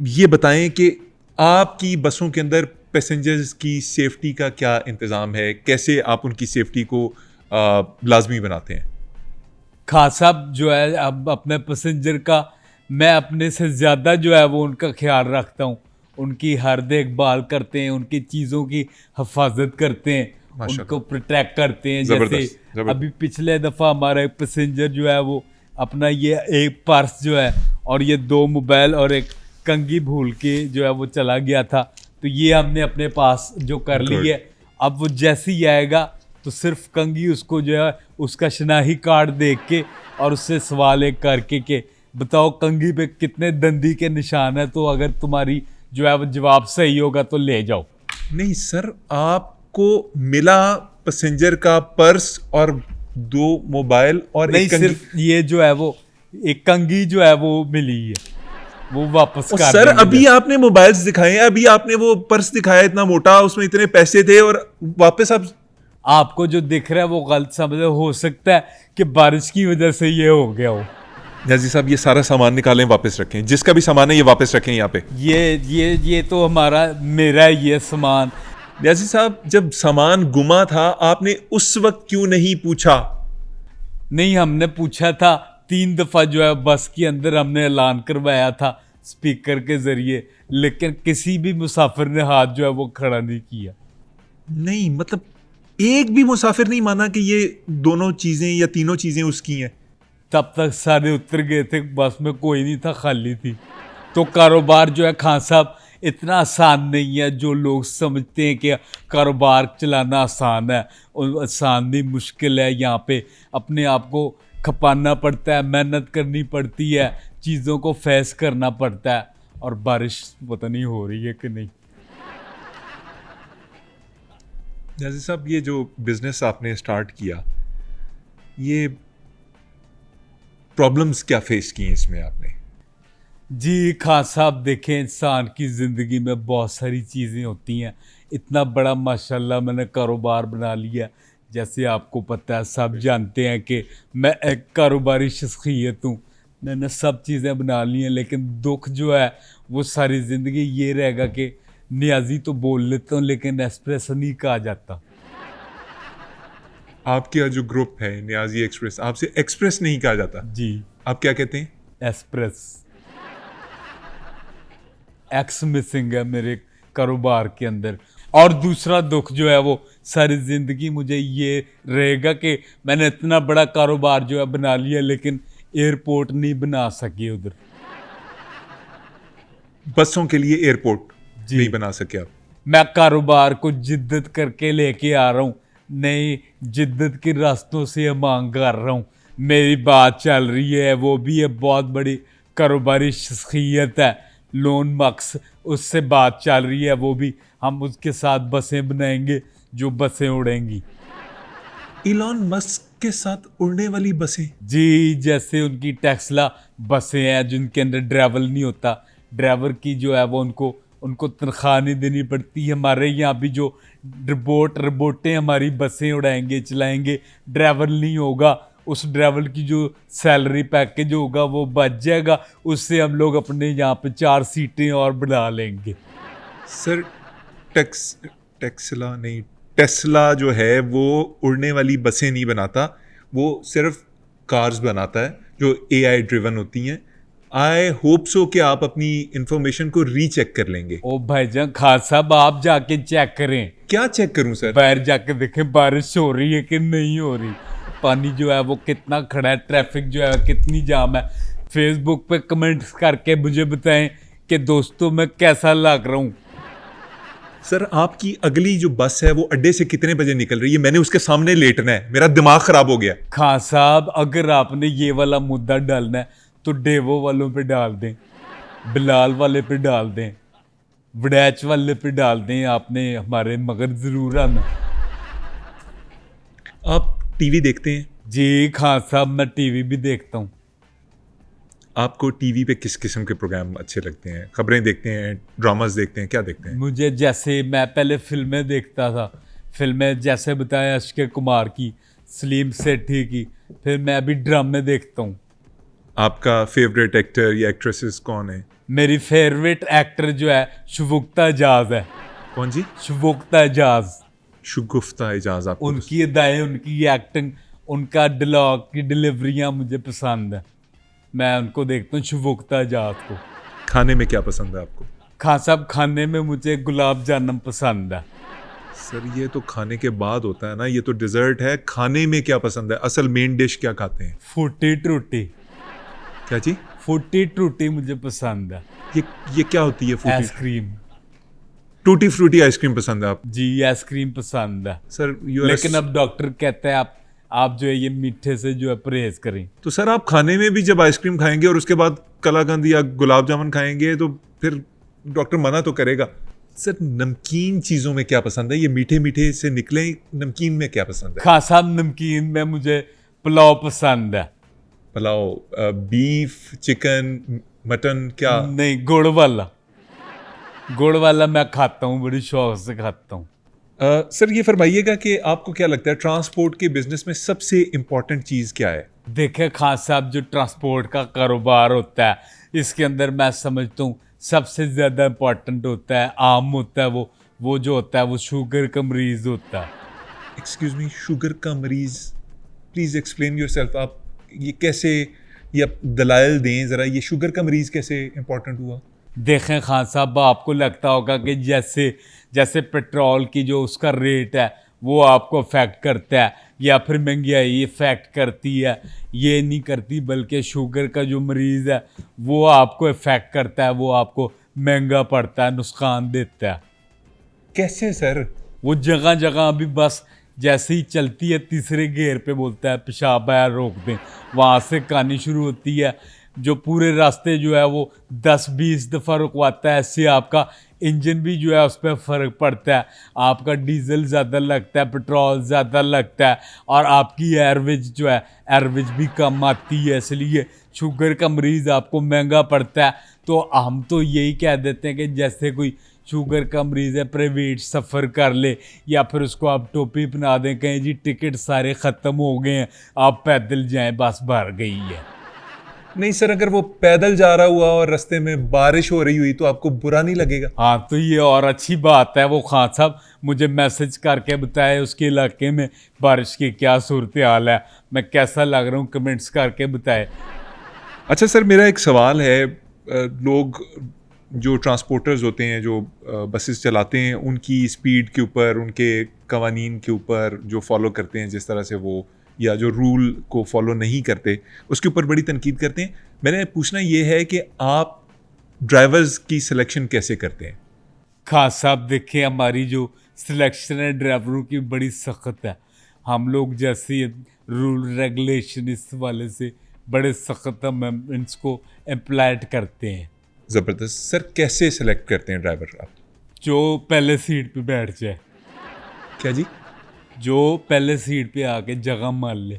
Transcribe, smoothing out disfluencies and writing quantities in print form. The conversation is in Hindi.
ये बताएं कि आपकी बसों के अंदर पैसेंजर्स की सेफ्टी का क्या इंतज़ाम है, कैसे आप उनकी सेफ्टी को लाजमी बनाते हैं? खान साहब जो है अब अपने पैसेंजर का मैं अपने से ज़्यादा जो है वो उनका ख्याल रखता हूँ। उनकी हर देखभाल करते हैं, उनकी चीज़ों की हिफाजत करते हैं, उनको माशाल्लाह, प्रोटेक्ट करते हैं। जैसे ज़बरदस्त, ज़बरदस्त। अभी पिछले दफ़ा हमारा एक पैसेंजर जो है वो अपना ये एक पर्स जो है और ये 2 मोबाइल और एक कंघी भूल के जो है वो चला गया था। तो ये हमने अपने पास जो कर ली गुड। है। अब वो जैसे ही आएगा तो सिर्फ कंघी उसको जो है उसका शनाही कार्ड देख के और उससे सवाल एक करके के बताओ कंघी पे कितने दंदी के निशान है, तो अगर तुम्हारी जो है वो जवाब सही होगा तो ले जाओ। नहीं सर, आपको मिला पैसेंजर का पर्स और 2 मोबाइल और नहीं, एक कंघी। सिर्फ ये जो है वो एक कंघी जो है वो मिली है, वो वापस और कर सर देंगे। अभी आपने मोबाइल्स दिखाए, अभी आपने वो पर्स दिखाया इतना मोटा, उसमें इतने पैसे थे, और वापस आप आपको जो दिख रहा है वो गलत समझ हो सकता है कि बारिश की वजह से ये हो गया हो। नियाजी साहब ये सारा सामान निकालें, वापस रखें, जिसका भी सामान है ये वापस रखें यहाँ पे। ये तो हमारा मेरा ये सामान। नियाजी साहब जब सामान गुमा था आपने उस वक्त क्यों नहीं पूछा? नहीं, हमने पूछा था 3 दफ़ा जो है बस के अंदर हमने ऐलान करवाया था स्पीकर के जरिए, लेकिन किसी भी मुसाफिर ने हाथ जो है वो खड़ा नहीं किया। नहीं मतलब एक भी मुसाफिर नहीं माना कि ये दोनों चीजें या तीनों चीजें उसकी हैं? तब तक सारे उतर गए थे, बस में कोई नहीं था, खाली थी। तो कारोबार जो है खान साहब इतना आसान नहीं है जो लोग समझते हैं कि कारोबार चलाना आसान है। और आसान नहीं, मुश्किल है। यहाँ पे अपने आप को खपाना पड़ता है, मेहनत करनी पड़ती है, चीज़ों को फेस करना पड़ता है। और बारिश पता नहीं हो रही है कि नहीं। नियाजी साहब ये जो बिजनेस आपने स्टार्ट किया, ये प्रॉब्लम्स क्या फेस की हैं इसमें आपने? जी खान साहब देखें, इंसान की ज़िंदगी में बहुत सारी चीज़ें होती हैं। इतना बड़ा माशाल्लाह मैंने कारोबार बना लिया। जैसे आपको पता है, सब जानते हैं कि मैं एक कारोबारी शख्सियत हूँ। मैंने सब चीज़ें बना ली हैं, लेकिन दुख जो है वो सारी ज़िंदगी ये रहेगा कि नियाजी तो बोल लेता हूँ लेकिन एक्सप्रेस नहीं कहा जाता। आपका जो ग्रुप है नियाजी एक्सप्रेस, आपसे एक्सप्रेस नहीं कहा जाता, जी, आप क्या कहते हैं? एक्सप्रेस। एक्स मिसिंग है मेरे कारोबार के अंदर। और दूसरा दुख जो है वो सारी ज़िंदगी मुझे ये रहेगा कि मैंने इतना बड़ा कारोबार जो है बना लिया, लेकिन एयरपोर्ट नहीं बना सके उधर। बसों के लिए एयरपोर्ट जी। नहीं बना सके आप? मैं कारोबार को जिद्दत करके लेके आ रहा हूँ, नई जिद्दत के रास्तों से मांग कर रहा हूँ। मेरी बात चल रही है, वो भी है बहुत बड़ी कारोबारी शख्सियत है, लोन मक्स, उससे बात चल रही है। वो भी हम उसके साथ बसें बनाएंगे जो बसें उड़ेंगी। इलॉन मस्क के साथ उड़ने वाली बसें? जी, जैसे उनकी टेस्ला बसें हैं जिनके अंदर ड्राइवर नहीं होता। ड्राइवर की जो है वो उनको तनख्वाह नहीं देनी पड़ती। हमारे यहाँ भी जो रोबोटें हमारी बसें उड़ाएंगे, चलाएंगे, ड्राइवर नहीं होगा। उस ड्राइवर की जो सैलरी पैकेज होगा वो बच जाएगा, उससे हम लोग अपने यहाँ पे 4 सीटें और बढ़ा लेंगे। सर टेस्ला नहीं, टेस्ला जो है वो उड़ने वाली बसें नहीं बनाता, वो सिर्फ कार्स बनाता है जो AI ड्रिवन होती हैं। आई होप सो कि आप अपनी इंफॉर्मेशन को रीचेक कर लेंगे। ओ भाईजान खान साहब, आप जाके चेक करें। क्या चेक करूं सर? बाहर जाके देखें बारिश हो रही है कि नहीं हो रही, पानी जो है वो कितना खड़ा है, ट्रैफिक जो है कितनी जाम है। फेसबुक पे कमेंट्स करके मुझे बताएं कि दोस्तों मैं कैसा लग रहा हूँ। सर आपकी अगली जो बस है वो अड्डे से कितने बजे निकल रही है? मैंने उसके सामने लेटना है, मेरा दिमाग खराब हो गया। खान साहब, अगर आपने ये वाला मुद्दा डालना है तो डेवो वालों पे डाल दें, बिलाल वाले पे डाल दें, वड़ैच वाले पे डाल दें, आपने हमारे मगर ज़रूर आना। आप टीवी देखते हैं? जी खान साहब, मैं टीवी भी देखता हूँ। आपको टीवी पे किस किस्म के प्रोग्राम अच्छे लगते हैं? खबरें देखते हैं, ड्रामास देखते हैं, क्या देखते हैं? मुझे जैसे मैं पहले फिल्में देखता था, फिल्में जैसे बताया अक्षय कुमार की, सलीम सेठी की, फिर मैं अभी ड्रामे देखता हूँ। आपका फेवरेट एक्टर या एक्ट्रेसेस कौन है? मेरी फेवरेट एक्टर जो है शुगुफ्ता एजाज है। कौन जी? शुगुफ्ता एजाज, शुगुफ्ता एजाज आपको उनकी अदाएं, उनकी एक्टिंग, उनका डायलॉग की डिलीवरियां मुझे पसंद है। मैं उनको देखता हूँ, शुगुफ्ता एजाज को। खाने में क्या पसंद है आपको? खान साहब, खाने में मुझे गुलाब जामुन पसंद है। सर ये तो खाने के बाद होता है ना, ये तो डिजर्ट है। खाने में क्या पसंद है? असल मेन डिश क्या खाते हैं? फूटी टूटी, क्या जी? फूटी टूटी मुझे पसंद है। ये क्या होती है? Frutti ice cream, tutti frutti ice cream पसंद है आप? जी आइसक्रीम पसंद है। सर यू लेकिन अब डॉक्टर कहते हैं आप जो है ये मीठे से जो है परहेज करें। तो सर आप खाने में भी जब आइसक्रीम खाएंगे और उसके बाद कलाकंद या गुलाब जामुन खाएंगे तो फिर डॉक्टर मना तो करेगा। सर नमकीन चीज़ों में क्या पसंद है? ये मीठे मीठे से निकले, नमकीन में क्या पसंद है? खान साहब, नमकीन में मुझे पुलाव पसंद है। पुलाव, बीफ, चिकन, मटन, क्या? नहीं, गुड़ वाला मैं खाता हूँ, बड़ी शौक से खाता हूँ। सर ये फरमाइएगा कि आपको क्या लगता है ट्रांसपोर्ट के बिजनेस में सबसे इम्पोर्टेंट चीज़ क्या है? देखे खान साहब, जो ट्रांसपोर्ट का कारोबार होता है, इसके अंदर मैं समझता हूँ सबसे ज़्यादा इम्पोर्टेंट होता है, आम होता है, वो जो होता है वो शुगर का मरीज़ होता है। एक्सक्यूज मी, शुगर का मरीज़? Please explain yourself. आप ये कैसे, ये आप दलाइल दें ज़रा, ये शुगर का मरीज़ कैसे इम्पोर्टेंट हुआ? देखें खान साहब, आपको लगता होगा कि जैसे जैसे पेट्रोल की जो उसका रेट है वो आपको अफेक्ट करता है, या फिर महंगाई इफेक्ट करती है, ये नहीं करती, बल्कि शुगर का जो मरीज़ है वो आपको इफेक्ट करता है, वो आपको महंगा पड़ता है, नुकसान देता है। कैसे सर? वो जगह जगह अभी बस जैसे ही चलती है तीसरे गियर पे बोलता है पेशाब आया रोक दें, वहाँ से कहानी शुरू होती है। जो पूरे रास्ते जो है वो 10-20 दफ़ा रुकवाता है, ऐसे आपका इंजन भी जो है उस पर फ़र्क पड़ता है, आपका डीजल ज़्यादा लगता है, पेट्रोल ज़्यादा लगता है, और आपकी एवरेज जो है एवरेज भी कम आती है, इसलिए शुगर का मरीज़ आपको महंगा पड़ता है। तो हम तो यही कह देते हैं कि जैसे कोई शुगर का मरीज़ है, प्राइवेट सफ़र कर ले, या फिर उसको आप टोपी पहना दें, कहें जी टिकट सारे ख़त्म हो गए हैं, आप पैदल जाएं, बस भर गई है। नहीं सर, अगर वो पैदल जा रहा हुआ और रास्ते में बारिश हो रही हुई तो आपको बुरा नहीं लगेगा? हाँ, तो ये और अच्छी बात है। वो खान साहब मुझे मैसेज करके बताए उसके इलाके में बारिश की क्या सूरत हाल है, मैं कैसा लग रहा हूँ, कमेंट्स करके बताए। अच्छा सर, मेरा एक सवाल है। लोग जो ट्रांसपोर्टर्स होते हैं, जो बसेस चलाते हैं, उनकी स्पीड के ऊपर, उनके कवानीन के ऊपर जो फॉलो करते हैं जिस तरह से वो, या जो रूल को फॉलो नहीं करते, उसके ऊपर बड़ी तनकीद करते हैं। मैंने पूछना ये है कि आप ड्राइवर्स की सिलेक्शन कैसे करते हैं? खान साहब, देखिए हमारी जो सिलेक्शन है ड्राइवरों की बड़ी सख्त है। हम लोग जैसे रूल रेगुलेशन इस वाले से बड़े सख्त अमेंडमेंट्स को इम्प्लाइड करते हैं। ज़बरदस्त। सर कैसे सेलेक्ट करते हैं ड्राइवर आप? जो पहले सीट पे बैठ जाए, क्या जी? जो पहले सीट पे आके जगह मान ले।